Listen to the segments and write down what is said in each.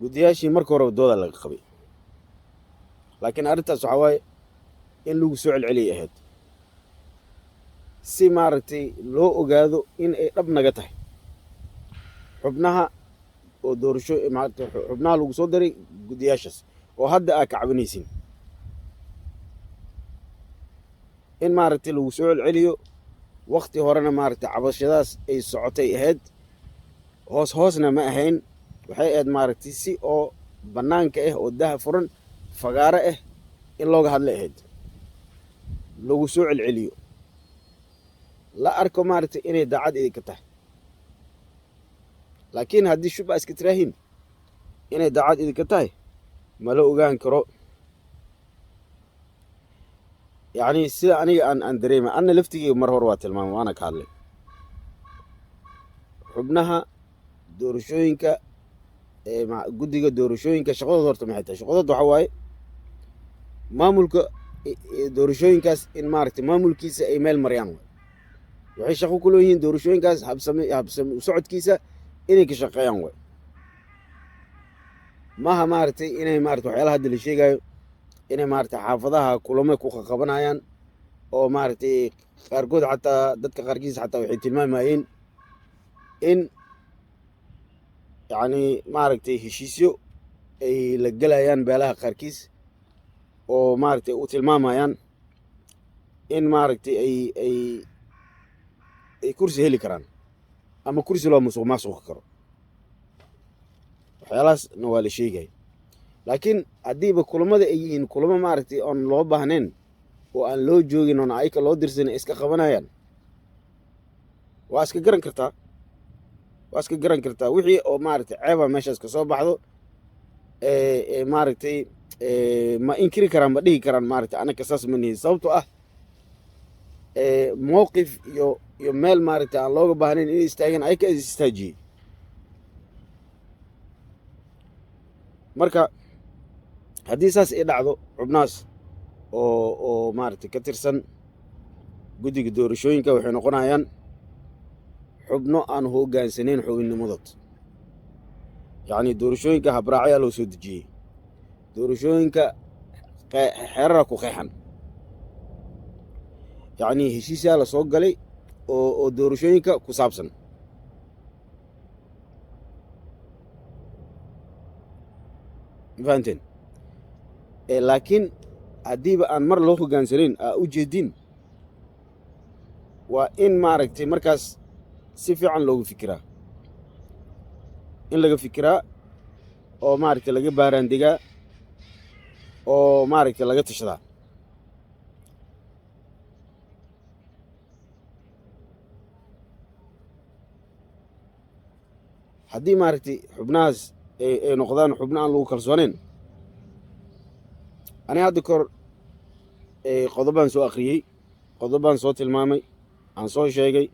guddiyaashii marka horeba dooda laga qabay laakiin arrintaas waxaa waaye in lagu soo celceliyay ahayd si maaragtay loo ogaado in ay dhab naga tahay xubnaha oo doorasho maaragtay xubnaha lagu soo daray guddiyaashaas oo hadda aa ka cabanaysin in maaragtay lagu soo celceliyo wakti horena maaragtay cabashadaas ay socotay ahayd hoosna ma ahayn waxay ahayd maaragtay si oo bannaanka ah oo daha furan fagaaro ah in looga hadlay ahayd lagu soo celceliyo la arko maaragtay inay daacad idinka tahay laakiin haddii shubaa iska tiraahiin inay daacad idinka tahay mala ogaan karo yacni sida aniga aan dareemay anna laftigeyga mar hore waa tilmaamay waana ka hadlay xubnaha doorashooyinka guddiga doorashooyinka shaqadooda horta maxay tahay shaqadooda waxaa waaye maamulka doorashooyinkaas in maaragtay maamulkiisa ay meel mariyaan waxay shaqo ku leeyihiin doorashooyinkaas habsami u socodkiisa inay ka shaqeeyaan way maaha maaragtay inay maaragtay waxyaalaha hadda la sheegayo inay maaragtay xaafadaha kulamo ku qabanayaan oo maaragtay qaarkood xataa dadka qaarkiisa xataa waxay tilmaamayeen in yacni maaragtay heshiisyo ay la gelayaan beelaha qaarkiis oo maaragtay u tilmaamayaan in maaragtay ay kursi heli karaan ama kursi loo musuq maasuqi karo waxyaalahaasna waa la sheegaya laakiin haddiiba kulamada ay yihiin kulamo maaragtay oon loo baahnayn oo aan loo joogin oon ayka loo dirsanin iska qabanayaan waa iska garan kartaa wixii oo maaragtay ceeba meeshaas ka soo baxdo maaragtay ma inkiri karaan ma dhihi karaan maaragtay anaka saas ma nihin sababtoo ah mowqif iyo meel maaragtay aan looga baahnayn inay istaagaan ayka istaajiyey marka haddii saas ay dhacdo xubnahaas oo maaragtay ka tirsan guddiga doorashooyinka waxay noqonayaan xubno aan hoggaansanayn xubinnimadood yacni doorashooyinka habraacyaa loo soo dejiyey doorashooyinka xeerara ku qeexan yacni heshiisyaa la soo galay oo doorashooyinka ku saabsan fahanteen laakiin haddiiba aan mar loo hoggaansanayn aa u jeedin waa in maaragtay markaas si fiican loogu fikiraa in laga fikiraa oo maaragtay laga baaraandegaa oo maaragtay laga tashadaa haddii maaragtay xubnahaas ay noqdaan xubno aan lagu kalsoonayn aniga hadda kahor qodobaan soo akhriyey qodobaan soo tilmaamay aan soo sheegay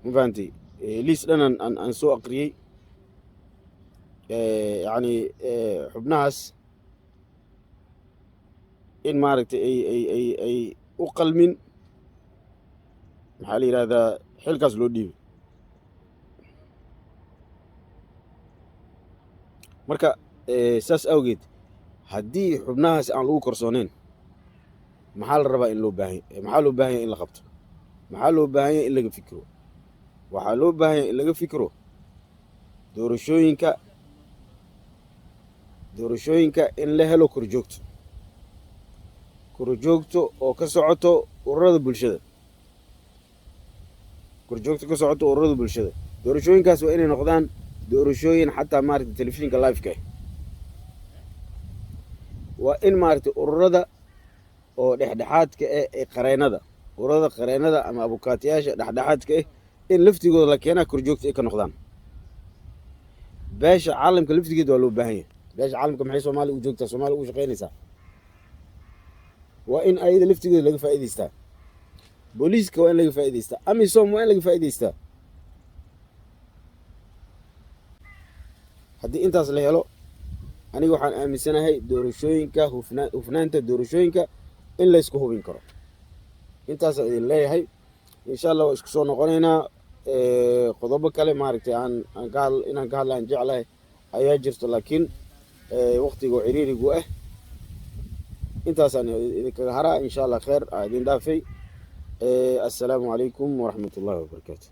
ma fahantay liis dhan aan soo akhriyey yacni xubnahaas in maaragtay ay u qalmin maxaa la yidhahdaa xilkaas loo dhiibay marka saas awgeed haddii xubnahaas aan lagu kalsoonayn maxaa la rabaa in loo baahanya maxaa loo baahanya in la qabto maxaa loo baahanya in laga fikiro waxaa loo baahanya in laga fikiro doorashooyinka in la helo korjoogto oo ka socoto ururada bulshada doorashooyinkaas waa inay noqdaan doorashooyin xataa maaragtay telefishinka liveka ah waa in maaragtay ururada oo dhexdhexaadka ah ee qareennada ururada qareennada ama abukaatayaasha dhexdhexaadka ah in laftigooda la keenaa korjoogta ay ka noqdaan beesha caalamka laftigeeda waa loo baahan yahay beesha caalamka maxay soomaaliya u joogtaa soomaaliya ugu shaqaynaysaa waa in ayada laftigeeda laga faa'iidaystaa booliiska waa in laga faa'iidaystaa amisom waa in laga faa'iidaystaa haddii intaas la helo aniga waxaan aaminsanahay doorashooyinka hufnaanta doorashooyinka in laysku hubin karo intaasaan idin leeyahay insha allah waa isku soo noqonaynaa qodobo kale maaragtay inaan ka hadla aan jeclahay ayaa jirto laakiin waqtiga ciriirigu ah intaasaan idinkaga haraa insha allah kheer aa idin dhaafay. assalaamu calaykum waraxmatullaahi wabarakaatu.